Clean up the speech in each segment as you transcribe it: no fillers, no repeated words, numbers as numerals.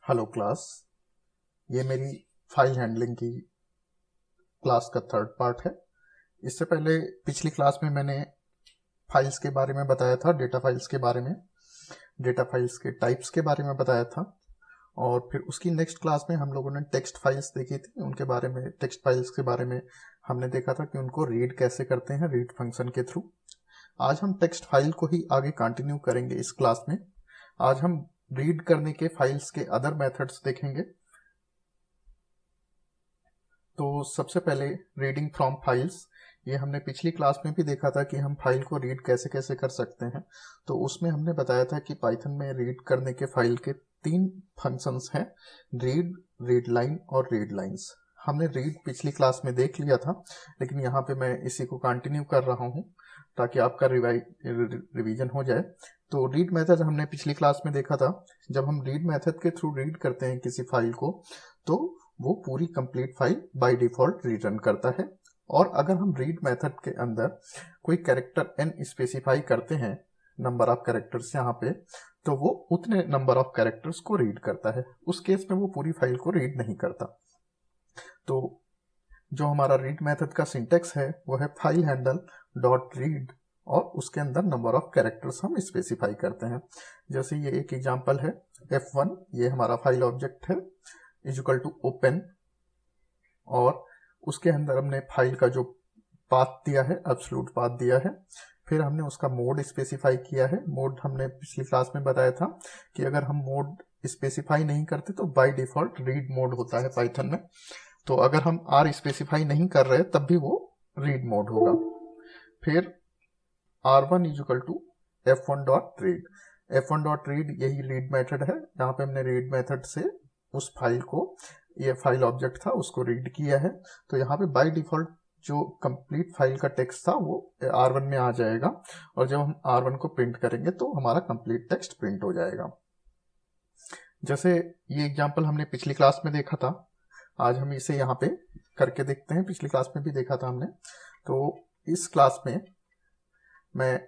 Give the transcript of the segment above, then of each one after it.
Hello class. ये मेरी file handling की क्लास का थर्ड पार्ट है। इससे पहले पिछली क्लास में मैंने फाइल्स के बारे में बताया था, डेटा फाइल्स के बारे में, डेटा फाइल्स के टाइप्स के बारे में बताया था। और फिर उसकी नेक्स्ट क्लास में हम लोगों ने टेक्स्ट फाइल्स देखी थी, उनके बारे में, टेक्स्ट फाइल्स के बारे में हमने देखा था कि उनको रीड कैसे करते हैं, रीड फंक्शन के थ्रू। आज हम टेक्स्ट फाइल को ही आगे कंटिन्यू करेंगे इस क्लास में। आज हम रीड करने के फाइल्स के अदर मेथड्स देखेंगे। तो सबसे पहले रीडिंग फ्रॉम फाइल्स, ये हमने पिछली क्लास में भी देखा था कि हम फाइल को रीड कैसे कैसे कर सकते हैं। तो उसमें हमने बताया था कि पाइथन में रीड करने के फाइल के 3 फंक्शंस हैं, रीड, रीड लाइन और रीड लाइंस। हमने रीड पिछली क्लास में देख लिया था, लेकिन यहाँ पे मैं इसी को कंटिन्यू कर रहा हूँ ताकि आपका रिवीजन हो जाए। तो रीड मेथड हमने पिछली क्लास में देखा था। जब हम रीड मेथड के थ्रू रीड करते हैं किसी फाइल को, तो वो पूरी complete file by default return करता है। और अगर हम रीड मेथड के अंदर कोई कैरेक्टर n स्पेसिफाई करते हैं, नंबर ऑफ कैरेक्टर्स यहाँ पे, तो वो उतने नंबर ऑफ कैरेक्टर्स को रीड करता है। उस केस में वो पूरी फाइल को रीड नहीं करता। तो जो हमारा रीड मेथड का सिंटेक्स है वो है फाइल हैंडल डॉट रीड, और उसके अंदर नंबर ऑफ कैरेक्टर्स हम स्पेसिफाई करते हैं। जैसे ये एक एग्जांपल है f1, ये हमारा फाइल ऑब्जेक्ट है, इज इक्वल टू ओपन, और उसके अंदर हमने फाइल का जो पाथ दिया है, एब्सोल्यूट पाथ दिया है। फिर हमने उसका मोड स्पेसिफाई किया है। मोड हमने पिछली क्लास में बताया था कि अगर हम मोड स्पेसिफाई नहीं करते तो बाय डिफॉल्ट रीड मोड होता है पाइथन में। तो अगर हम आर स्पेसिफाई नहीं कर रहे तब भी वो रीड मोड होगा। फिर r1 is equal to f1 dot read. f1 dot read यही रीड मेथड है। यहाँ पे हमने रीड मेथड से उस फाइल को, ये फाइल ऑब्जेक्ट था, उसको रीड किया है। तो यहाँ पे बाय डिफॉल्ट जो कंप्लीट फाइल का टेक्स्ट था वो r1 में आ जाएगा, और जब हम r1 को प्रिंट करेंगे तो हमारा कंप्लीट टेक्स्ट प्रिंट हो जाएगा। जैसे ये एग्जांपल हमने पिछली क्लास में देखा था, आज हम इसे यहाँ पे करके देखते हैं। पिछली क्लास में भी देखा था हमने। तो इस क्लास में मैं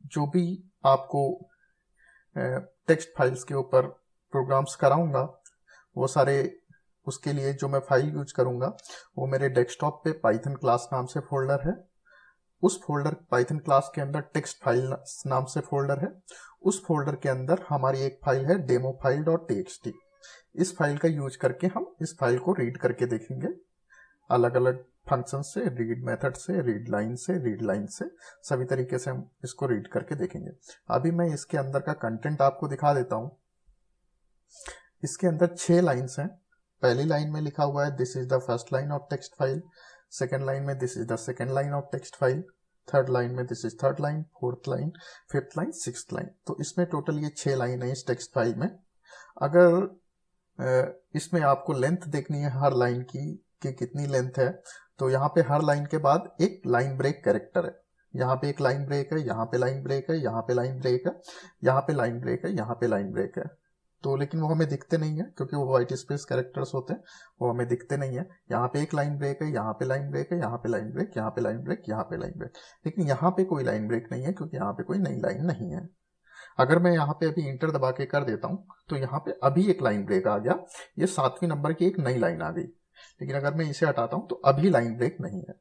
जो भी आपको टेक्स्ट फाइल्स के ऊपर प्रोग्राम्स कराऊंगा, वो सारे, उसके लिए जो मैं फाइल यूज करूंगा वो मेरे डेस्कटॉप पे पाइथन क्लास नाम से फोल्डर है। उस फोल्डर, पाइथन क्लास के अंदर टेक्स्ट फाइल नाम से फोल्डर है। उस फोल्डर के अंदर हमारी एक फाइल है डेमो फाइल डॉट टीएक्सटी। इस फाइल का यूज करके हम इस फाइल को रीड करके देखेंगे, अलग अलग फंक्शन से, रीड मेथड से, रीड लाइन से, रीड लाइन से, सभी तरीके से हम इसको रीड करके देखेंगे। अभी मैं इसके अंदर का कंटेंट आपको दिखा देता हूं। इसके अंदर 6 लाइन्स हैं। पहली लाइन में लिखा हुआ है this is the first line of text file, second line में this is the second line of text file, third line में this is third line, fourth line, fifth line, sixth line. तो इसमें total ये 6 line है इस text file में। अगर इसमें आपको लेंथ देखनी है हर लाइन की कि कितनी लेंथ है, तो यहाँ पे हर लाइन के बाद एक लाइन ब्रेक कैरेक्टर है। यहाँ पे एक लाइन ब्रेक है, यहाँ पे लाइन ब्रेक है, यहाँ पे लाइन ब्रेक है, यहाँ पे लाइन ब्रेक है, यहाँ पे लाइन ब्रेक है। तो लेकिन वो हमें दिखते नहीं है क्योंकि वो व्हाइट स्पेस कैरेक्टर्स होते हैं, वो हमें दिखते नहीं है। यहाँ पे एक लाइन ब्रेक है, यहाँ पे लाइन ब्रेक है, यहाँ पे लाइन ब्रेक, यहाँ पे लाइन ब्रेक, यहाँ पे लाइन ब्रेक, लेकिन यहाँ पे कोई लाइन ब्रेक नहीं है क्योंकि यहाँ पे कोई नई लाइन नहीं है। अगर मैं यहाँ पे अभी इंटर दबा के कर देता हूँ तो यहाँ पे अभी एक लाइन ब्रेक आ गया, ये 7वीं नंबर की एक नई लाइन आ गई। लेकिन अगर मैं इसे हटाता हूँ तो अभी लाइन ब्रेक नहीं है।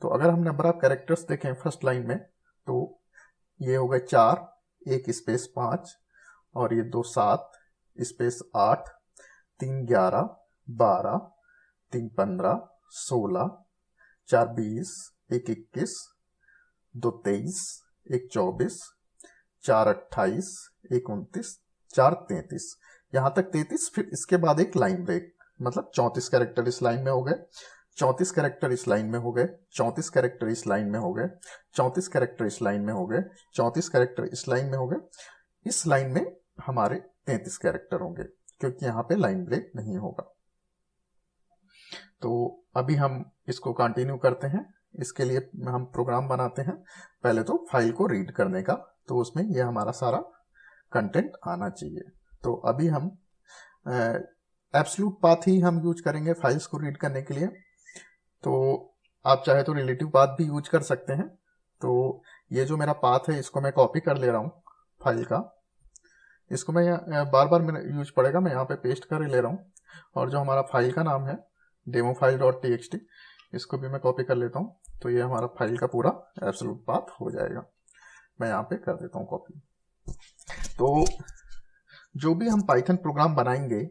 तो अगर हम नंबर ऑफ कैरेक्टर्स देखें फर्स्ट लाइन में, तो ये हो गए 4, 1 स्पेस 5, और ये 2 7 स्पेस 8, 3 11, 12, 3 15, 16, 4 20, 1 21, 2 23, 1 24, 4 28, 1 29, 4 33, यहां तक 33। फिर इसके बाद एक लाइन ब्रेक, मतलब 34 कैरेक्टर इस लाइन में हो गए, 34 कैरेक्टर इस लाइन में हो गए, 34 कैरेक्टर इस लाइन में हो गए, 34 कैरेक्टर इस लाइन में हो गए, 34 कैरेक्टर इस लाइन में हो गए। इस लाइन में हमारे 33 कैरेक्टर होंगे क्योंकि यहाँ पे लाइन ब्रेक नहीं होगा। तो अभी हम इसको कंटिन्यू करते हैं। इसके लिए हम प्रोग्राम बनाते हैं। पहले तो फाइल को रीड करने का, तो उसमें ये हमारा सारा कंटेंट आना चाहिए। तो अभी हम एब्सोल्यूट पाथ ही हम यूज करेंगे फाइल्स को रीड करने के लिए। तो आप चाहे तो रिलेटिव पाथ भी यूज कर सकते हैं। तो ये जो मेरा पाथ है इसको मैं कॉपी कर ले रहा हूँ फाइल का। इसको मैं बार बार मेरा यूज पड़ेगा, मैं यहाँ पे पेस्ट कर ले रहा हूँ। और जो हमारा फाइल का नाम है demofile.txt, इसको भी मैं कॉपी कर लेता हूँ। तो ये हमारा फाइल का पूरा एब्सोल्यूट पाथ हो जाएगा। मैं यहाँ पे कर देता हूँ कॉपी। तो जो भी हम पाइथन प्रोग्राम बनाएंगे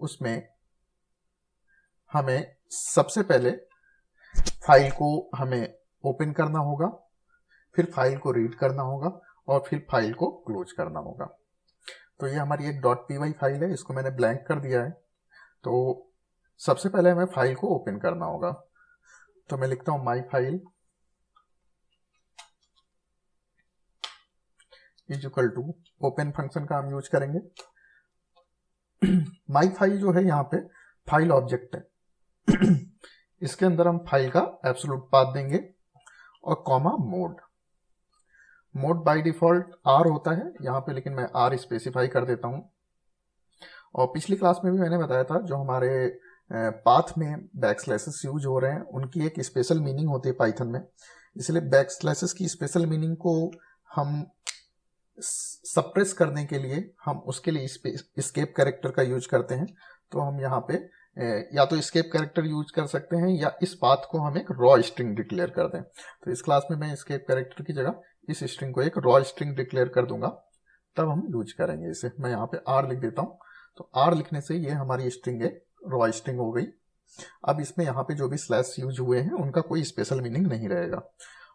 उसमें हमें सबसे पहले फाइल को हमें ओपन करना होगा, फिर फाइल को रीड करना होगा और फिर फाइल को क्लोज करना होगा। तो ये हमारी एक .py फाइल है, इसको मैंने ब्लैंक कर दिया है। तो सबसे पहले हमें फाइल को ओपन करना होगा। तो मैं लिखता हूं my file is equal to open function का हम यूज करेंगे। माई फाइल जो है यहाँ पे फाइल ऑब्जेक्ट है। इसके अंदर हम फाइल का एब्सोल्यूट पाथ देंगे और comma mode. Mode by default r होता है यहाँ पे, लेकिन मैं आर स्पेसिफाई कर देता हूँ। और पिछली क्लास में भी मैंने बताया था जो हमारे पाथ में बैकस्लैसेस यूज हो रहे हैं उनकी एक स्पेशल मीनिंग होती है पाइथन में। इसलिए बैकस्लैसेस की स्पेशल मीनिंग को हम सप्रेस करने के लिए हम उसके लिए एस्केप कैरेक्टर का यूज करते हैं। तो हम यहाँ पे या तो एस्केप कैरेक्टर यूज कर सकते हैं या इस पाथ को हम एक रॉ स्ट्रिंग डिक्लेयर कर दें। तो इस क्लास में मैं एस्केप कैरेक्टर की जगह इस स्ट्रिंग को एक रॉ स्ट्रिंग डिक्लेयर कर दूंगा, तब हम यूज करेंगे इसे। मैं यहाँ पे आर लिख देता हूँ। तो आर लिखने से ये हमारी स्ट्रिंग एक रॉ स्ट्रिंग हो गई। अब इसमें यहाँ पे जो भी स्लैश यूज हुए हैं उनका कोई स्पेशल मीनिंग नहीं रहेगा।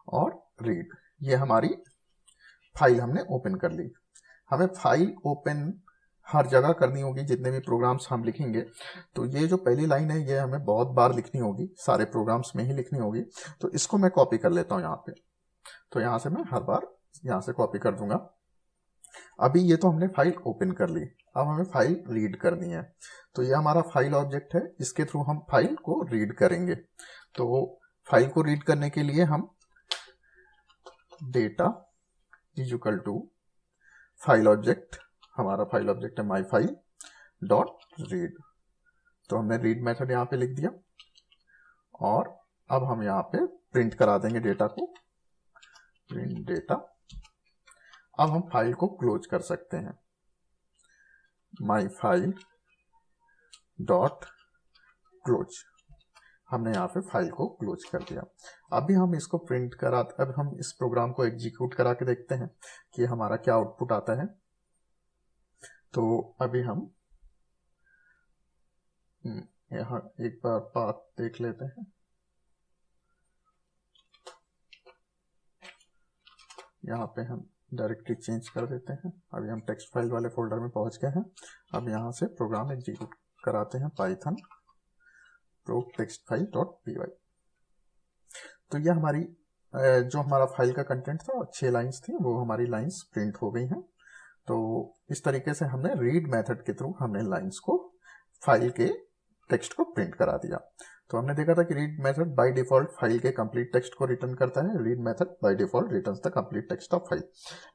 और रीड, ये हमारी फाइल हमने ओपन कर ली। हमें फाइल ओपन हर जगह करनी होगी जितने भी प्रोग्राम्स हम लिखेंगे। तो ये जो पहली लाइन है ये हमें बहुत बार लिखनी होगी, सारे प्रोग्राम्स में ही लिखनी होगी। तो इसको मैं कॉपी कर लेता हूँ यहाँ पे। तो यहाँ से मैं हर बार यहाँ से कॉपी कर दूंगा। अभी ये तो हमने फाइल ओपन कर ली, अब हमें फाइल रीड करनी है। तो ये हमारा फाइल ऑब्जेक्ट है, इसके थ्रू हम फाइल को रीड करेंगे। तो फाइल को रीड करने के लिए हम data is equal to file object, हमारा फाइल ऑब्जेक्ट है माई फाइल डॉट रीड। तो हमने रीड मेथड यहाँ पे लिख दिया और अब हम यहाँ पे प्रिंट करा देंगे डेटा को, प्रिंट डेटा। अब हम फाइल को क्लोज कर सकते हैं, माई फाइल डॉट क्लोज। हमने यहाँ पे फाइल को क्लोज कर दिया। अभी हम इसको प्रिंट करा, अब हम इस प्रोग्राम को एग्जीक्यूट करा के देखते हैं कि हमारा क्या आउटपुट आता है। तो अभी हम यहाँ एक बार पाथ देख लेते हैं। यहाँ पे हम डायरेक्टली चेंज कर देते हैं। अभी हम टेक्स्ट फाइल वाले फोल्डर में पहुंच गए हैं। अब यहाँ से प्रोग्राम एग्जीक्यूट कराते हैं, Python pro text file dot p y. तो ये हमारी जो हमारा फाइल का कंटेंट था 6 लाइंस थी, वो हमारी लाइंस प्रिंट हो गई हैं। तो इस तरीके से हमने रीड मेथड के थ्रू हमने लाइंस को, फाइल के टेक्स्ट को प्रिंट करा दिया। तो हमने देखा था कि read method by default file के कंप्लीट टेक्स्ट को रिटर्न करता है। Read method by default returns the complete text of file.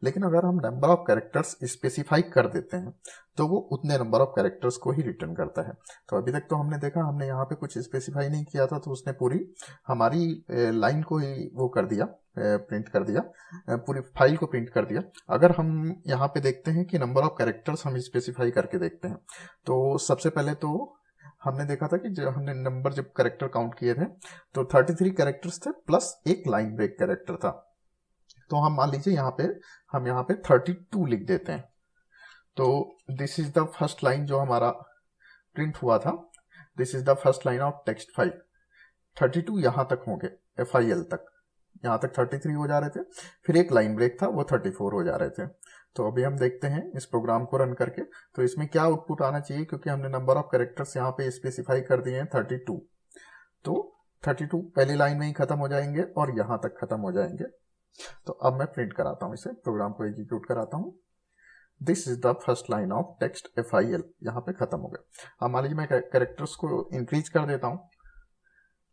लेकिन अगर हम नंबर ऑफ कैरेक्टर्स स्पेसिफाई कर देते हैं तो वो उतने नंबर ऑफ कैरेक्टर्स को ही रिटर्न करता है। तो अभी तक तो हमने देखा, हमने यहाँ पे कुछ स्पेसिफाई नहीं किया था, तो उसने पूरी हमारी लाइन को ही वो कर दिया, प्रिंट कर दिया, पूरी फाइल को प्रिंट कर दिया। अगर हम यहाँ पे देखते हैं कि नंबर ऑफ कैरेक्टर्स हम स्पेसिफाई करके देखते हैं, तो सबसे पहले तो हमने देखा था कि जब हमने नंबर जब कैरेक्टर काउंट किए थे तो 33 कैरेक्टर्स थे प्लस एक लाइन ब्रेक कैरेक्टर था। तो हम मान लीजिए यहाँ पे 32 लिख देते हैं। तो this is the first line जो हमारा प्रिंट हुआ था, this is the first line of text file. 32 यहाँ तक होंगे, FIL तक, यहाँ तक 33 हो जा रहे थे, फिर एक लाइन ब्रेक था वो 34 हो जा रहे थे। तो अभी हम देखते हैं इस प्रोग्राम को रन करके, तो इसमें क्या आउटपुट आना चाहिए, क्योंकि हमने नंबर ऑफ कैरेक्टर्स यहाँ पे स्पेसिफाई कर दिए हैं 32। तो 32 पहली लाइन में ही खत्म हो जाएंगे और यहाँ तक खत्म हो जाएंगे। तो अब मैं प्रिंट कराता हूँ इसे, प्रोग्राम को एग्जीक्यूट कराता हूँ। This is the first line of text FIL, यहाँ पे खत्म हो गया। अब मान लीजिए मैं कैरेक्टर्स को इंक्रीज कर देता हूँ,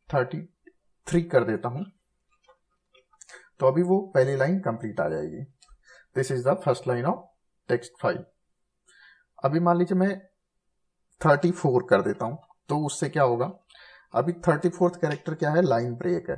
33 कर देता हूँ, तो अभी वो पहली लाइन कंप्लीट आ जाएगी। This is the first line of text file. अभी मान लीजिए मैं 34 कर देता हूं, तो उससे क्या होगा, अभी 34th कैरेक्टर क्या है, लाइन ब्रेक है।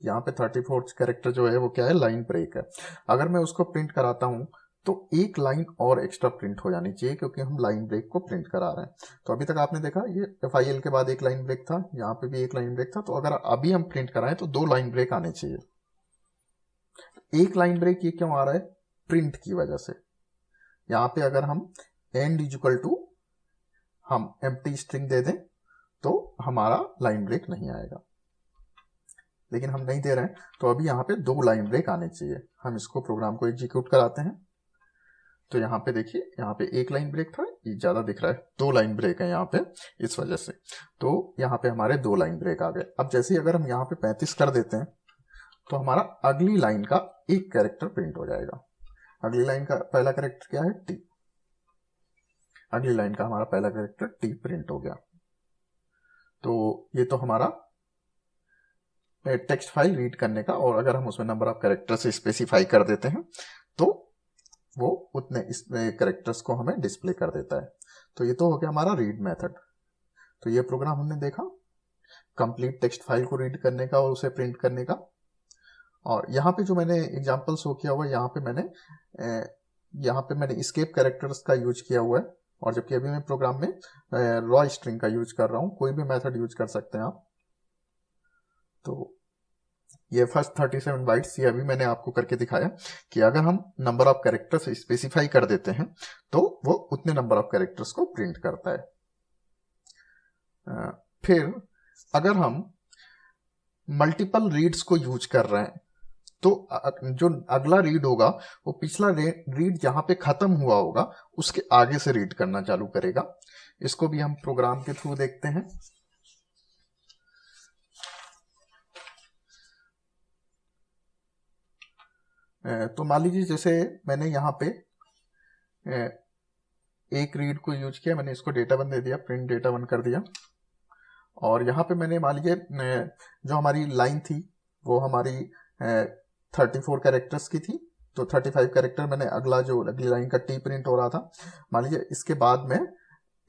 यहाँ पे 34th कैरेक्टर जो है वो क्या है, लाइन ब्रेक है। अगर मैं उसको प्रिंट कराता हूं तो एक लाइन और एक्स्ट्रा प्रिंट हो जानी चाहिए, क्योंकि हम लाइन ब्रेक को प्रिंट करा रहे हैं। तो अभी तक आपने देखा ये FIL के बाद एक लाइन ब्रेक था, यहाँ पे भी एक लाइन ब्रेक था। तो अगर अभी हम प्रिंट कराएं तो 2 लाइन ब्रेक आने चाहिए। एक लाइन ब्रेक ये क्यों आ रहा है? प्रिंट की वजह से। यहाँ पे अगर हम एंड इक्वल टू हम एम्प्टी स्ट्रिंग दे दें तो हमारा लाइन ब्रेक नहीं आएगा, लेकिन हम नहीं दे रहे हैं, तो अभी यहाँ पे 2 लाइन ब्रेक आने चाहिए। हम इसको प्रोग्राम को एग्जीक्यूट कराते हैं। तो यहाँ पे देखिए, यहाँ पे एक लाइन ब्रेक था, ये ज्यादा दिख रहा है, 2 लाइन ब्रेक है यहाँ पे इस वजह से। तो यहाँ पे हमारे 2 लाइन ब्रेक आ गए। अब जैसे अगर हम यहाँ पे 35 कर देते हैं तो हमारा अगली लाइन का एक कैरेक्टर प्रिंट हो जाएगा। अगली लाइन का पहला कैरेक्टर क्या है? टी। अगली लाइन का हमारा पहला कैरेक्टर टी प्रिंट हो गया। तो ये तो हमारा टेक्स्ट फाइल रीड करने का, और अगर हम उसमें नंबर ऑफ कैरेक्टर्स स्पेसिफाई कर देते हैं तो वो उतने इसमें कैरेक्टर्स को हमें डिस्प्ले कर देता है। तो ये तो हो गया हमारा रीड मेथड। तो ये प्रोग्राम हमने देखा कंप्लीट टेक्स्ट फाइल को रीड करने का और उसे प्रिंट करने का। और यहाँ पे जो मैंने एग्जांपल शो किया हुआ है, यहाँ पे मैंने एस्केप कैरेक्टर्स का यूज किया हुआ है, और जबकि अभी मैं प्रोग्राम में रॉ स्ट्रिंग का यूज कर रहा हूँ। कोई भी मेथड यूज कर सकते हैं आप। तो ये फर्स्ट 37 बाइट्स ये अभी मैंने आपको करके दिखाया कि अगर हम नंबर ऑफ कैरेक्टर्स स्पेसिफाई कर देते हैं तो वो उतने नंबर ऑफ कैरेक्टर्स को प्रिंट करता है। फिर अगर हम मल्टीपल रीड्स को यूज कर रहे हैं तो जो अगला रीड होगा वो पिछला रीड जहां पे खत्म हुआ होगा उसके आगे से रीड करना चालू करेगा। इसको भी हम प्रोग्राम के थ्रू देखते हैं। तो मान लीजिए जैसे मैंने यहाँ पे एक रीड को यूज किया, मैंने इसको डेटा वन दे दिया, प्रिंट डेटा वन कर दिया। और यहाँ पे मैंने मान लीजिए जो हमारी लाइन थी वो हमारी 34 कैरेक्टर्स की थी। तो 35 कैरेक्टर मैंने अगली लाइन का टी प्रिंट हो रहा था। मान लीजिए इसके बाद मैं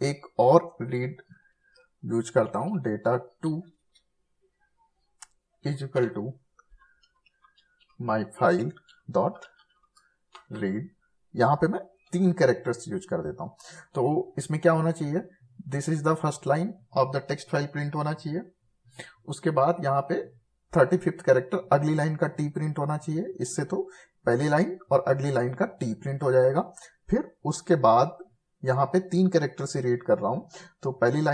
एक और रीड यूज करता हूं, data 2 is equal to my file dot read. यहां पे मैं 3 कैरेक्टर्स यूज कर देता हूं। तो इसमें क्या होना चाहिए? This is the first line of the text file print होना चाहिए। उसके बाद यहाँ पे 35th कैरेक्टर अगली लाइन का टी प्रिंट होना चाहिए। इससे तो पहली लाइन और अगली लाइन का टी प्रिंट हो जाएगा। फिर उसके बाद यहाँ पे 3 कैरेक्टर से रीड कर रहा हूं, तो पहला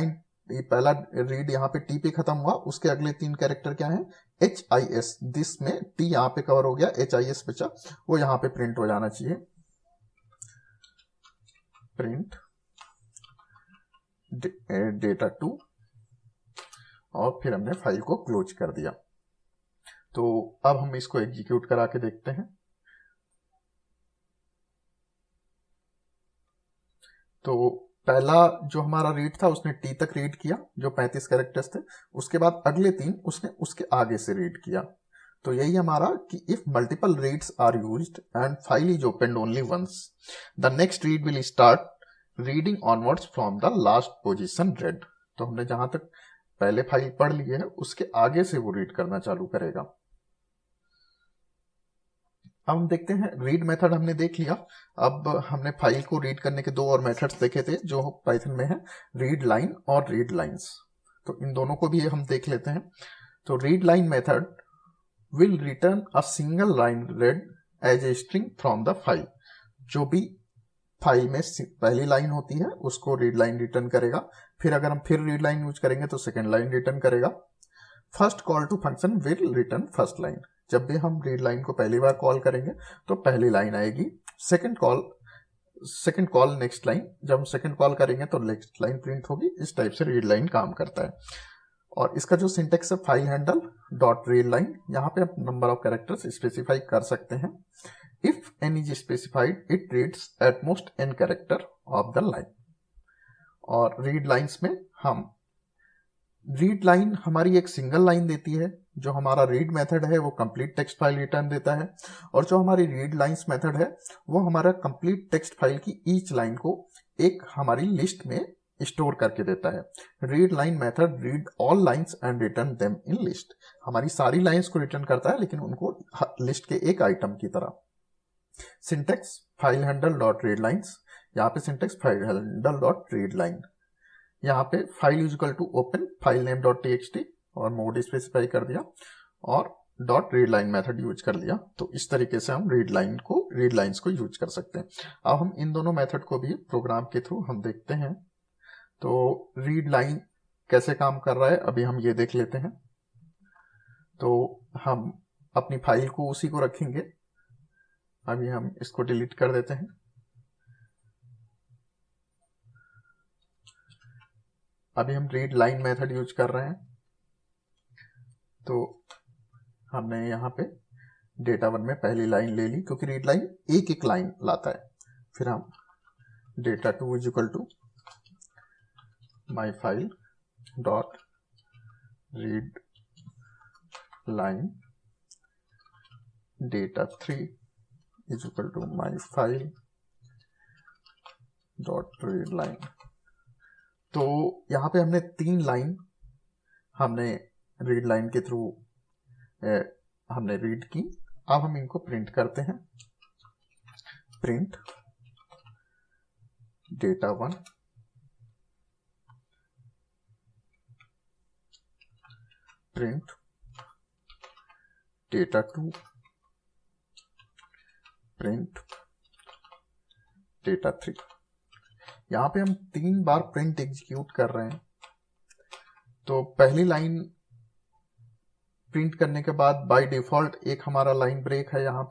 रीड यहाँ पे टी पे खत्म हुआ, उसके अगले 3 कैरेक्टर क्या है? HIS। दिस में टी यहाँ पे कवर हो गया, HIS बचा, वो यहाँ पे प्रिंट हो जाना चाहिए। प्रिंट डेटा 2 और फिर हमने फाइल को क्लोज कर दिया। तो अब हम इसको एग्जीक्यूट करा के देखते हैं। तो पहला जो हमारा रीड था उसने टी तक रीड किया, जो 35 कैरेक्टर्स थे। उसके बाद अगले 3 उसने उसके आगे से रीड किया। तो यही हमारा कि if multiple reads are used and file is opened only once, the next read will start reading onwards from the last position read. तो हमने जहां तक पहले फाइल पढ़ ली है उसके आगे से वो रीड करना चालू करेगा। अब हम देखते हैं, रीड मेथड हमने देख लिया। अब हमने फाइल को रीड करने के 2 और मेथड्स देखे थे जो पाइथन में है, रीड लाइन और रीड लाइंस। तो इन दोनों को भी हम देख लेते हैं। तो read line method will return a single line read as a string from the file. जो भी फाइल में पहली लाइन होती है उसको रीड लाइन रिटर्न करेगा। फिर अगर हम फिर रीड लाइन यूज करेंगे तो सेकेंड लाइन रिटर्न करेगा। First call to function will return first line. जब भी हम रीड लाइन को पहली बार कॉल करेंगे तो पहली लाइन आएगी। सेकंड कॉल नेक्स्ट लाइन, जब हम सेकंड कॉल करेंगे तो नेक्स्ट लाइन प्रिंट होगी। इस टाइप से रीड लाइन काम करता है। और इसका जो सिंटेक्स है, file handle dot read line, यहाँ पे आप नंबर ऑफ कैरेक्टर्स स्पेसिफाई कर सकते हैं। If n is specified, it reads at most n character of the line। और रीड लाइंस में हम रीड लाइन हमारी एक सिंगल लाइन देती है। जो हमारा रीड मेथड है वो कंप्लीट टेक्स्ट फाइल रिटर्न देता है, और जो हमारी रीड लाइंस मेथड है वो हमारा कंप्लीट टेक्स्ट फाइल की ईच लाइन को एक हमारी लिस्ट में स्टोर करके देता है। Read line method read all lines and return them in list. हमारी सारी लाइंस को रिटर्न करता है लेकिन उनको लिस्ट के एक आइटम की तरह। Syntax file handle dot read lines, यहाँ पे syntax file handle dot read line, यहाँ पे file is equal to open file name dot TXT और मोड स्पेसिफाई कर दिया और dot read line method use कर लिया। तो इस तरीके से हम रीड लाइंस को यूज कर सकते हैं। अब हम इन दोनों मेथड को भी प्रोग्राम के थ्रू हम देखते हैं। तो रीड लाइन कैसे काम कर रहा है अभी हम ये देख लेते हैं। तो हम अपनी फाइल को उसी को रखेंगे, अभी हम इसको डिलीट कर देते हैं। अभी हम रीड लाइन मेथड यूज कर रहे हैं। तो हमने यहाँ पे डेटा वन में पहली लाइन ले ली, क्योंकि रीड लाइन एक एक लाइन लाता है। फिर हम data two is equal to my file dot read line, data three is equal to my file dot read line. तो यहाँ पे हमने 3 लाइन हमने रीड लाइन के थ्रू हमने रीड की। अब हम इनको प्रिंट करते हैं। Print data one, print data two, print data three. यहां पे हम 3 बार प्रिंट एग्जीक्यूट कर रहे हैं। तो पहली लाइन प्रिंट करने के बाद बाय डिफॉल्ट एक हमारा लाइन ब्रेक है। यहाँ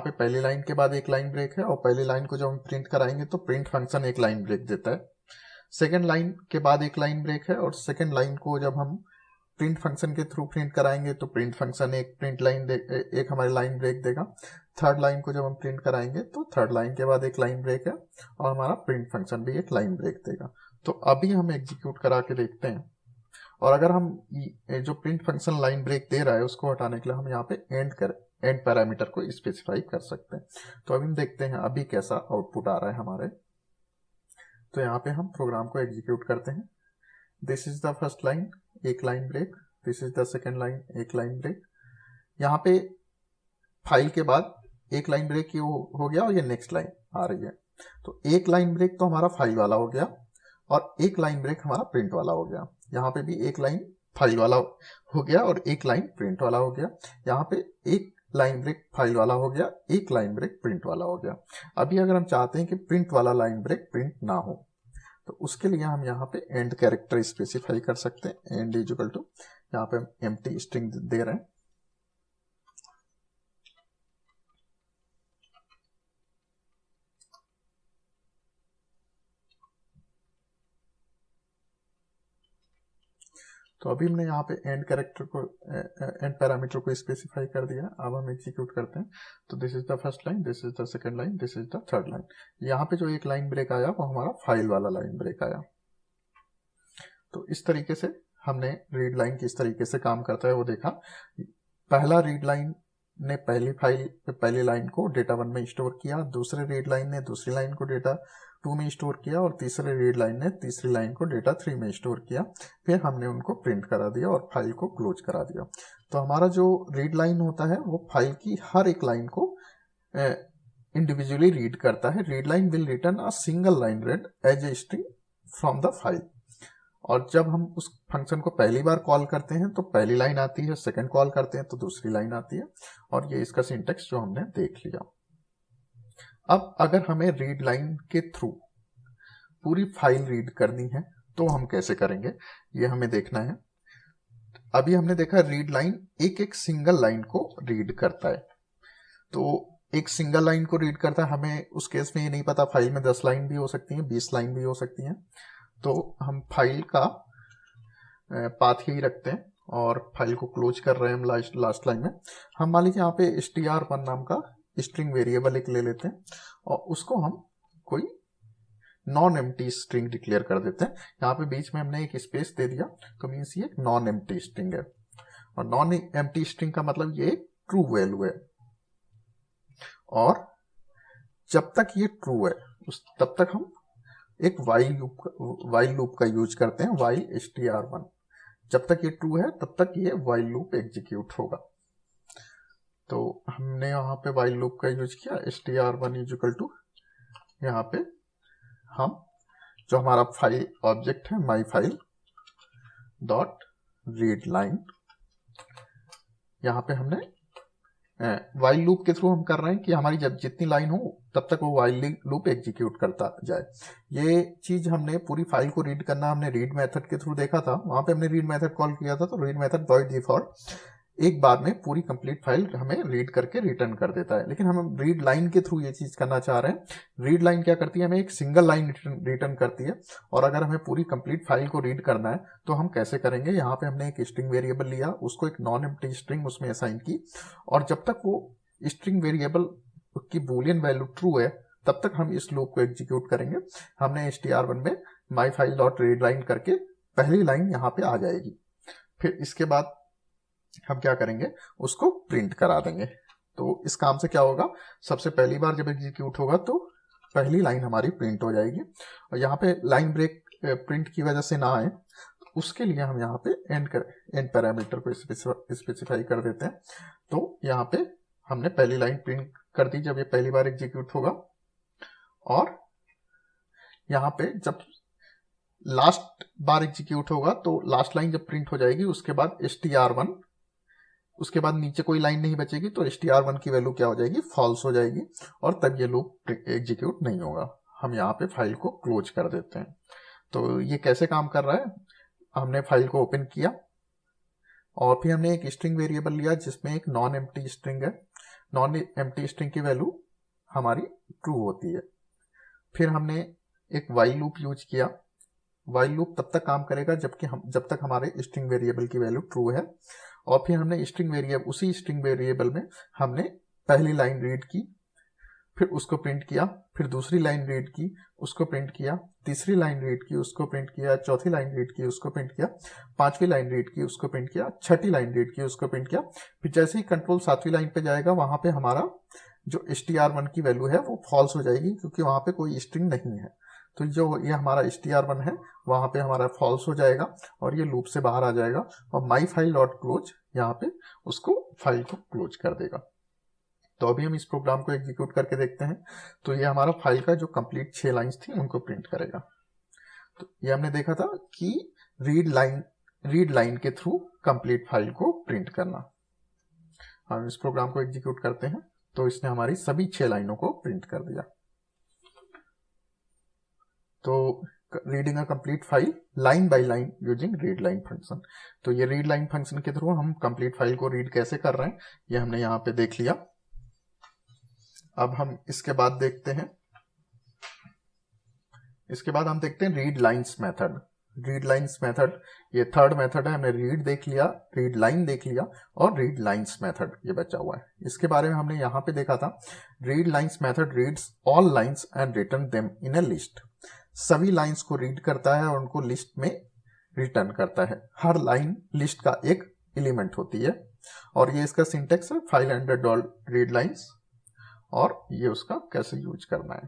पे पहली लाइन के बाद एक लाइन ब्रेक है और पहली लाइन को जब हम प्रिंट कराएंगे तो प्रिंट फंक्शन एक लाइन ब्रेक देता है। सेकेंड लाइन के बाद एक लाइन ब्रेक है और सेकेंड लाइन को जब हम प्रिंट फंक्शन के थ्रू प्रिंट कराएंगे तो प्रिंट फंक्शन एक हमारी लाइन ब्रेक देगा। थर्ड लाइन को जब हम प्रिंट कराएंगे तो थर्ड लाइन के बाद एक लाइन ब्रेक है और हमारा प्रिंट फंक्शन भी एक लाइन ब्रेक देगा। तो अभी हम एग्जीक्यूट करा के देखते हैं, और अगर हम जो प्रिंट फंक्शन लाइन ब्रेक दे रहा है उसको हटाने के लिए हम यहाँ पे एंड पैरामीटर को स्पेसिफाई कर सकते हैं। तो अभी हम देखते हैं अभी कैसा आउटपुट आ रहा है हमारे। तो यहाँ पे हम प्रोग्राम को एग्जीक्यूट करते हैं। This is the first line, एक line break. This is the second line, एक लाइन ब्रेक। यहाँ पे फाइल के बाद एक लाइन ब्रेक हो गया और ये नेक्स्ट लाइन आ रही है। तो एक लाइन ब्रेक तो हमारा फाइल वाला हो गया और एक लाइन ब्रेक हमारा प्रिंट वाला हो गया। यहाँ पे भी एक लाइन फाइल वाला हो गया और एक लाइन प्रिंट वाला हो गया। यहाँ पे एक लाइन ब्रेक फाइल वाला हो गया, एक लाइन ब्रेक प्रिंट वाला हो गया। अभी अगर हम चाहते हैं कि प्रिंट वाला लाइन ब्रेक प्रिंट ना हो तो उसके लिए हम यहाँ पे एंड कैरेक्टर स्पेसिफाई कर सकते हैं। एंड इज इक्वल टू, यहाँ पे हम एम्प्टी स्ट्रिंग दे रहे हैं। तो अभी हमने यहाँ पे एंड पैरामीटर को स्पेसिफाई कर दिया। अब हम एग्जीक्यूट करते हैं। तो this is the first line, this is the second line, this is the third line. यहाँ पे जो एक लाइन ब्रेक आया वो हमारा फाइल वाला लाइन ब्रेक आया। तो इस तरीके से हमने रीड लाइन किस तरीके से काम करता है वो देखा। पहला रीड लाइन ने पहली लाइन को डेटा वन में स्टोर किया, दूसरे रीड लाइन ने दूसरी लाइन को डेटा टू में स्टोर किया और तीसरे रीड लाइन ने तीसरी लाइन को डेटा थ्री में स्टोर किया। फिर हमने उनको प्रिंट करा दिया और फाइल को क्लोज करा दिया। तो हमारा जो रीड लाइन होता है वो फाइल की हर एक लाइन को इंडिविजुअली रीड करता है। Read line will return a single line read as a string from the file. और जब हम उस फंक्शन को पहली बार कॉल करते हैं तो पहली लाइन आती है, सेकंड कॉल करते हैं तो दूसरी लाइन आती है। और ये इसका सिंटेक्स जो हमने देख लिया। अब अगर हमें रीड लाइन के थ्रू पूरी फाइल रीड करनी है तो हम कैसे करेंगे ये हमें देखना है। अभी हमने देखा रीड लाइन एक एक सिंगल लाइन को रीड करता है। तो एक सिंगल लाइन को रीड करता है, हमें उस केस में ये नहीं पता फाइल में 10 लाइन भी हो सकती हैं, 20 लाइन भी हो सकती हैं। तो हम फाइल का पाथ यही रखते हैं और फाइल को क्लोज कर रहे हैं हम लास्ट लाइन में। हम मान लीजिए यहाँ पे str1 नाम का स्ट्रिंग वेरिएबल एक ले लेते हैं और उसको हम कोई नॉन एम्प्टी स्ट्रिंग डिक्लेयर कर देते हैं। यहाँ पे बीच में हमने एक स्पेस दे दिया तो मीन्स ये एक नॉन एम्प्टी स्ट्रिंग है। और नॉन एम्प्टी स्ट्रिंग का मतलब ये ट्रू वैल्यू है। और जब तक ये ट्रू है तब तक हम एक वाइल लूप का यूज करते हैं, वाइल str1। जब तक ये ट्रू है तब तक ये वाइल लूप एग्जीक्यूट होगा। तो हमने यहाँ पे वाइल लूप का यूज किया, str1 इक्वल टू, यहाँ पे हम जो हमारा फाइल ऑब्जेक्ट है my file dot read line, यहाँ पे हमने वाइल लूप के थ्रू हम कर रहे हैं कि हमारी जब जितनी लाइन हो तब तक वो वाइल लूप एग्जीक्यूट करता जाए। ये चीज हमने पूरी फाइल को रीड करना हमने रीड मेथड के थ्रू देखा था, वहां पे हमने रीड मेथड कॉल किया था। तो रीड मेथड बाय डिफॉल्ट एक बार में पूरी कंप्लीट फाइल हमें रीड करके रिटर्न कर देता है, लेकिन हम रीड लाइन के थ्रू ये चीज करना चाह रहे हैं। रीड लाइन क्या करती है, हमें एक सिंगल लाइन रिटर्न करती है, और अगर हमें पूरी कंप्लीट फाइल को रीड करना है तो हम कैसे करेंगे, यहाँ पे हमने एक स्ट्रिंग वेरिएबल लिया, उसको एक नॉन एम्प्टी स्ट्रिंग उसमें असाइन की, और जब तक वो स्ट्रिंग वेरिएबल की बूलियन वैल्यू ट्रू है तब तक हम इस लूप को एग्जीक्यूट करेंगे। हमने str1 में माई फाइल डॉट रीड लाइन करके पहली लाइन यहाँ पे आ जाएगी, फिर इसके बाद हम क्या करेंगे, उसको प्रिंट करा देंगे। तो इस काम से क्या होगा, सबसे पहली बार जब एग्जीक्यूट होगा तो पहली लाइन हमारी प्रिंट हो जाएगी, और यहाँ पे लाइन ब्रेक प्रिंट की वजह से ना आए उसके लिए हम यहाँ पे एंड पैरामीटर को स्पेसिफाई कर देते हैं। तो यहाँ पे हमने पहली लाइन प्रिंट कर दी जब ये पहली बार एग्जीक्यूट होगा, और यहाँ पे जब लास्ट बार एग्जीक्यूट होगा तो लास्ट लाइन जब प्रिंट हो जाएगी उसके बाद str1, उसके बाद नीचे कोई लाइन नहीं बचेगी, तो str1 की वैल्यू क्या हो जाएगी, फॉल्स हो जाएगी, और तब ये लूप एग्जीक्यूट नहीं होगा। हम यहाँ पे फाइल को क्लोज कर देते हैं। तो ये कैसे काम कर रहा है, हमने फाइल को ओपन किया और फिर हमने एक स्ट्रिंग वेरिएबल लिया जिसमें एक नॉन एम्प्टी स्ट्रिंग है। नॉन एम्प्टी स्ट्रिंग की वैल्यू हमारी ट्रू होती है। फिर हमने एक वाइल लूप यूज किया। वाइल लूप तब तक काम करेगा जब तक हमारे स्ट्रिंग वेरिएबल की वैल्यू ट्रू है, और फिर हमने उसी स्ट्रिंग वेरिएबल में हमने पहली लाइन रीड की, फिर उसको प्रिंट किया, फिर दूसरी लाइन रीड की, उसको प्रिंट किया, तीसरी लाइन रीड की, उसको प्रिंट किया, चौथी लाइन रीड की, उसको प्रिंट किया, पांचवी लाइन रीड की, उसको प्रिंट किया, छठी लाइन रीड की, उसको प्रिंट किया। फिर जैसे ही कंट्रोल सातवीं लाइन पे जाएगा वहां पे हमारा जो str1 की वैल्यू है वो फॉल्स हो जाएगी, क्योंकि वहां पे कोई स्ट्रिंग नहीं है। तो जो ये हमारा str1 है वहां पे हमारा फॉल्स हो जाएगा और ये लूप से बाहर आ जाएगा, और माई फाइल डॉट क्लोज यहाँ पे उसको फाइल को क्लोज कर देगा। तो अभी हम इस प्रोग्राम को एग्जीक्यूट करके देखते हैं। तो ये हमारा फाइल का जो कंप्लीट 6 लाइंस थी उनको प्रिंट करेगा। तो ये हमने देखा था कि रीड लाइन के थ्रू कंप्लीट फाइल को प्रिंट करना। हम इस प्रोग्राम को एग्जीक्यूट करते हैं तो इसने हमारी सभी 6 लाइनों को प्रिंट कर दिया। तो reading a complete file line by line using read line function. तो ये रीड लाइन फंक्शन के थ्रू हम कंप्लीट फाइल को रीड कैसे कर रहे हैं ये हमने यहाँ पे देख लिया। अब हम इसके बाद देखते हैं, हम देखते हैं read lines method. Read lines method ये थर्ड मेथड है। हमने रीड देख लिया, रीड लाइन देख लिया, और रीड लाइन्स मेथड ये बचा हुआ है। इसके बारे में हमने यहाँ पे देखा था, read lines method reads all lines and return them in A list. सभी लाइंस को रीड करता है और उनको लिस्ट में रिटर्न करता है। हर लाइन लिस्ट का एक एलिमेंट होती है, और ये इसका सिंटेक्स है, file under dot read lines, और ये उसका कैसे यूज करना है।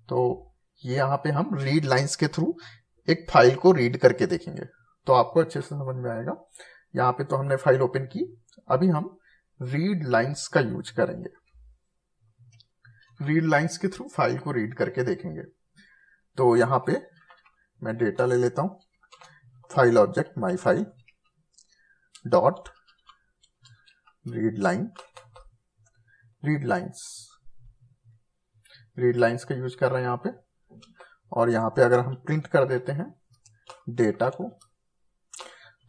तो ये यहाँ पे हम रीड लाइन्स के थ्रू एक फाइल को रीड करके देखेंगे तो आपको अच्छे से समझ में आएगा। यहाँ पे तो हमने फाइल ओपन की, अभी हम रीड लाइन्स का यूज करेंगे। रीड लाइन्स के थ्रू फाइल को रीड करके देखेंगे। तो यहाँ पे मैं डेटा ले लेता हूं, फाइल ऑब्जेक्ट माई फाइल डॉट रीड लाइन्स का यूज कर रहे हैं यहाँ पे। और यहाँ पे अगर हम प्रिंट कर देते हैं डेटा को,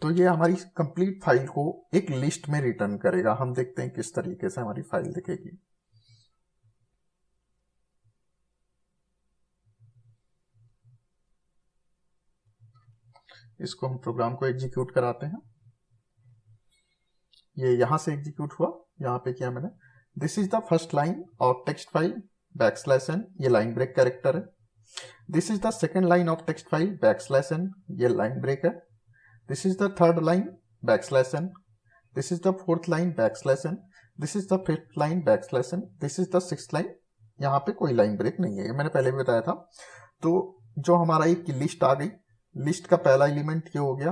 तो ये हमारी कंप्लीट फाइल को एक लिस्ट में रिटर्न करेगा। हम देखते हैं किस तरीके से हमारी फाइल दिखेगी। इसको हम प्रोग्राम को एग्जीक्यूट कराते हैं। ये यहां से एग्जीक्यूट हुआ, यहां पे किया मैंने, this is the first line of text file \n, ये लाइन ब्रेक कैरेक्टर है। This is the second line of text file \n, ये लाइन ब्रेक है। This is the third line \n, this is the fourth line \n, this is the fifth line \n, this is the sixth line. यहाँ पे कोई line break नहीं है, ये मैंने पहले भी बताया था। तो जो हमारा एक लिस्ट आ गई, लिस्ट का पहला एलिमेंट ये हो गया,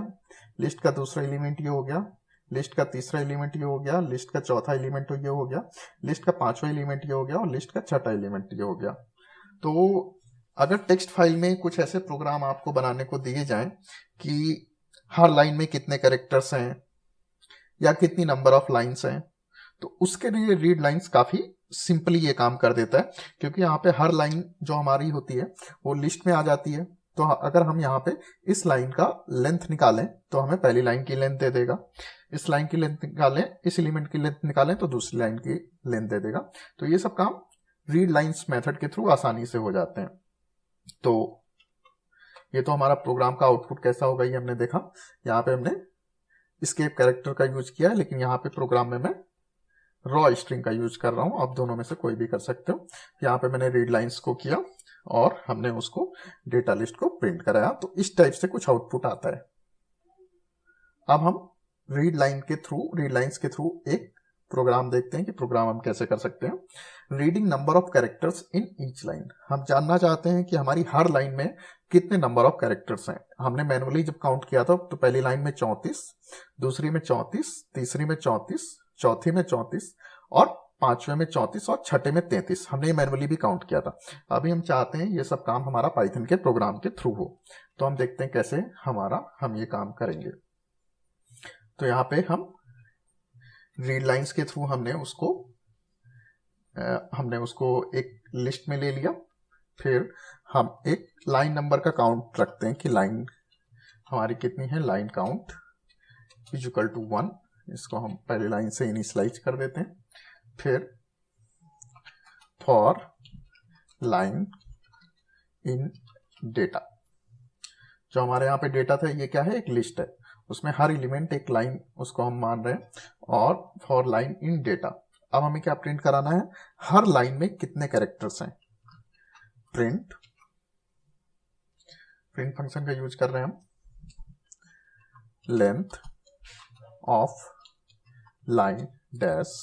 लिस्ट का दूसरा एलिमेंट ये हो गया, लिस्ट का तीसरा एलिमेंट ये हो गया, लिस्ट का चौथा एलिमेंट ये हो गया, लिस्ट का पांचवा एलिमेंट ये हो गया और लिस्ट का छठा एलिमेंट ये हो गया। तो अगर टेक्स्ट फाइल में कुछ ऐसे प्रोग्राम आपको बनाने को दिए जाएं कि हर लाइन में कितने कैरेक्टर्स हैं या कितनी नंबर ऑफ लाइंस हैं, तो उसके लिए रीड लाइंस काफी सिंपली ये काम कर देता है, क्योंकि यहाँ पे हर लाइन जो हमारी होती है वो लिस्ट में आ जाती है। तो अगर हम यहाँ पे इस लाइन का लेंथ निकालें तो हमें पहली लाइन की लेंथ दे देगा, इस लाइन की लेंथ निकालें, इस एलिमेंट की लेंथ निकालें तो दूसरी लाइन की लेंथ दे देगा। तो ये सब काम रीड लाइंस मेथड के थ्रू आसानी से हो जाते हैं। तो ये तो हमारा प्रोग्राम का आउटपुट कैसा होगा ये हमने देखा। यहाँ पे हमने एस्केप कैरेक्टर का यूज किया है, लेकिन यहाँ पे प्रोग्राम में मैं रॉ स्ट्रिंग का यूज कर रहा हूं, आप दोनों में से कोई भी कर सकते हो। यहाँ पे मैंने रीड लाइंस को किया और हमने उसको डेटा लिस्ट को प्रिंट कराया, तो इस टाइप से कुछ आउटपुट आता है। अब हम रीड लाइंस के थ्रू एक प्रोग्राम देखते हैं कि प्रोग्राम हम कैसे कर सकते हैं। Reading number of characters in each line, हम जानना चाहते हैं कि हमारी हर लाइन में कितने नंबर ऑफ कैरेक्टर्स हैं। हमने मैनुअली जब काउंट किया था तो पहली लाइन में 34, दूसरी में 34, तीसरी में 34, चौथी में 34 और पांचवें में 34 और छठे में 33, हमने ये मैनुअली भी काउंट किया था। अभी हम चाहते हैं ये सब काम हमारा पाइथन के प्रोग्राम के थ्रू हो, तो हम देखते हैं कैसे हम ये काम करेंगे। तो यहाँ पे हम रीड लाइंस के थ्रू हमने उसको एक लिस्ट में ले लिया। फिर हम एक लाइन नंबर का काउंट रखते हैं कि लाइन हमारी कितनी है, line count is equal to 1, इसको हम पहले लाइन से इनिशियलाइज कर देते हैं। फिर फॉर लाइन इन डेटा, जो हमारे यहाँ पे डेटा था ये क्या है, एक लिस्ट है, उसमें हर एलिमेंट एक लाइन उसको हम मान रहे हैं। और फॉर लाइन इन डेटा, अब हमें क्या प्रिंट कराना है, हर लाइन में कितने कैरेक्टर्स हैं। प्रिंट फंक्शन का यूज कर रहे हैं हम, length of line dash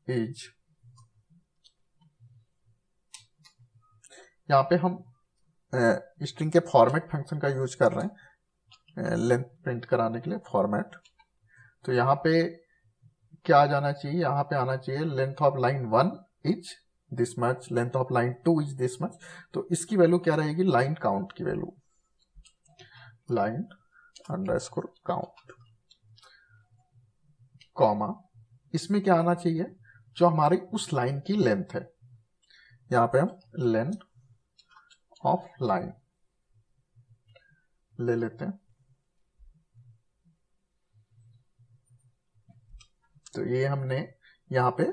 is, यहां पे हम स्ट्रिंग के फॉर्मेट फंक्शन का यूज कर रहे हैं लेंथ प्रिंट कराने के लिए, फॉर्मेट। तो यहाँ पे क्या आ जाना चाहिए, यहाँ पे आना चाहिए length of line 1 is this much, length of line 2 is this much. तो इसकी वैल्यू क्या रहेगी, लाइन काउंट की value, line underscore count, comma, इसमें क्या आना चाहिए, जो हमारी उस लाइन की लेंथ है। यहाँ पे हम लेंथ ऑफ लाइन ले लेते हैं। तो ये हमने यहाँ पे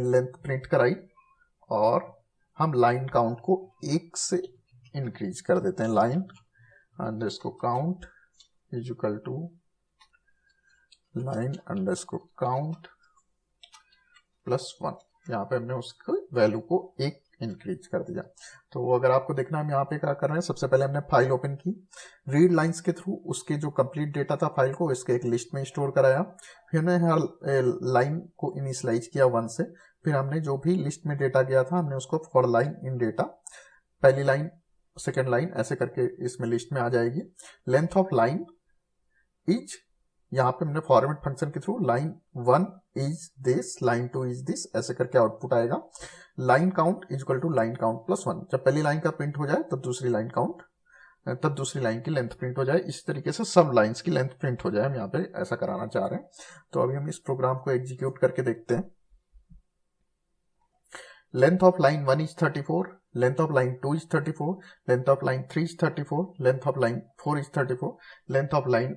लेंथ प्रिंट कराई और हम लाइन काउंट को 1 से इंक्रीज कर देते हैं। Line underscore count is equal to line underscore count plus 1, यहाँ पे हमने उसको वैल्यू को 1 इंक्रीज कर दिया। तो अगर आपको देखना है हम यहाँ पे क्या कर रहे हैं, सबसे पहले हमने फाइल ओपन की, रीड लाइंस के थ्रू उसके जो कंप्लीट डेटा था फाइल को इसके एक लिस्ट में स्टोर कराया। फिर हमने हर लाइन को इनिशियलाइज किया 1 से। फिर हमने जो भी लिस्ट में डेटा गया था हमने उसको फॉर लाइन इन डेटा, पहली लाइन सेकेंड लाइन ऐसे करके इसमें लिस्ट में आ जाएगी। लेंथ ऑफ लाइन इज, यहाँ पे हमने फॉर्मेट फंक्शन के through line 1 is this, line 2 is this, ऐसे करके आउटपुट आएगा। Line count is equal to line count plus 1, जब पहली लाइन का प्रिंट हो जाए तब दूसरी लाइन काउंट, तब दूसरी लाइन की लेंथ प्रिंट हो जाए। इस तरीके से सब लाइंस की लेंथ प्रिंट हो जाए, हम यहाँ पे ऐसा कराना चाह रहे हैं। तो अभी हम इस प्रोग्राम को एग्जीक्यूट करके देखते हैं। Length of line 1 is 34, length of line 2 is 34, length of line 3 is 34, length of line 4 is 34, length of line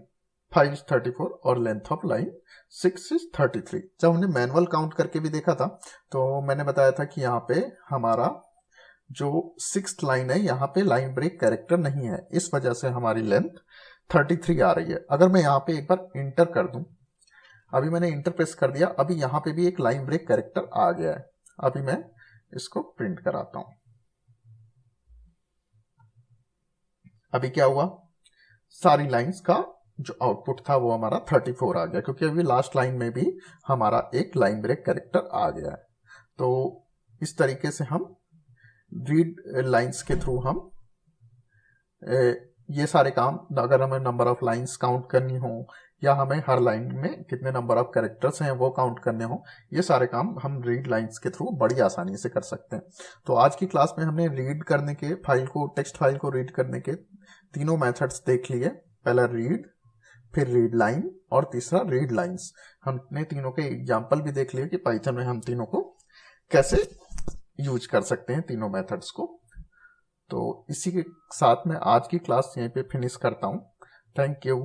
5 is 34 और लेंथ ऑफ लाइन 6 इज 33। जब हमने मैनुअल काउंट करके भी देखा था तो मैंने बताया था कि यहाँ पे हमारा जो 6th लाइन है यहाँ पे लाइन ब्रेक कैरेक्टर नहीं है, इस वजह से हमारी लेंथ 33 आ रही है। अगर मैं यहाँ पे एक बार इंटर कर दूं, अभी मैंने इंटर प्रेस कर दिया, अभी यहाँ पे भी एक लाइन ब्रेक कैरेक्टर आ गया है। अभी मैं इसको प्रिंट कराता हूं। अभी क्या हुआ, सारी लाइंस का जो आउटपुट था वो हमारा 34 आ गया, क्योंकि अभी लास्ट लाइन में भी हमारा एक लाइन ब्रेक कैरेक्टर आ गया है। तो इस तरीके से हम रीड लाइंस के थ्रू हम ये सारे काम, अगर हमें नंबर ऑफ लाइंस काउंट करनी हो या हमें हर लाइन में कितने नंबर ऑफ कैरेक्टर्स हैं वो काउंट करने हो, ये सारे काम हम रीड लाइंस के थ्रू बड़ी आसानी से कर सकते हैं। तो आज की क्लास में हमने रीड करने के टेक्स्ट फाइल को रीड करने के तीनों मेथड्स देख लिए। पहला रीड, फिर रीड लाइन और तीसरा रीड लाइंस। हमने तीनों के एग्जाम्पल भी देख लिए कि पाइथन में हम तीनों को कैसे यूज कर सकते हैं, तीनों मेथड्स को। तो इसी के साथ मैं आज की क्लास यहीं पे फिनिश करता हूँ। Thank you.